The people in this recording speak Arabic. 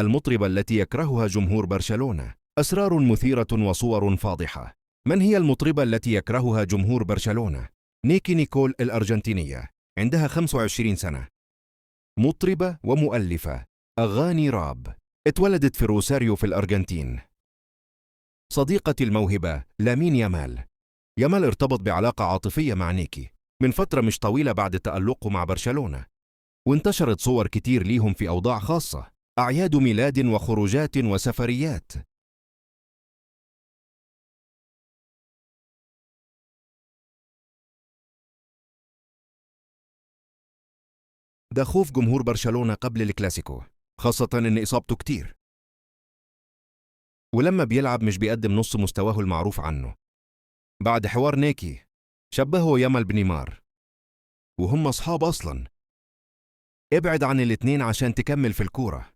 المطربة التي يكرهها جمهور برشلونة. أسرار مثيرة وصور فاضحة. من هي المطربة التي يكرهها جمهور برشلونة؟ نيكي نيكول الأرجنتينية، عندها 25 سنة، مطربة ومؤلفة أغاني راب، اتولدت في روساريو في الأرجنتين. صديقة الموهبة لامين يامال. يامال ارتبط بعلاقة عاطفية مع نيكي من فترة مش طويلة بعد تألقه مع برشلونة، وانتشرت صور كتير ليهم في أوضاع خاصة، أعياد ميلاد وخروجات وسفريات. ده خوف جمهور برشلونة قبل الكلاسيكو، خاصة إن إصابته كتير، ولما بيلعب مش بيقدم نص مستواه المعروف عنه. بعد حوار نيكي شبهه يامال بنيمار، وهم أصحاب أصلاً. ابعد عن الاتنين عشان تكمل في الكورة.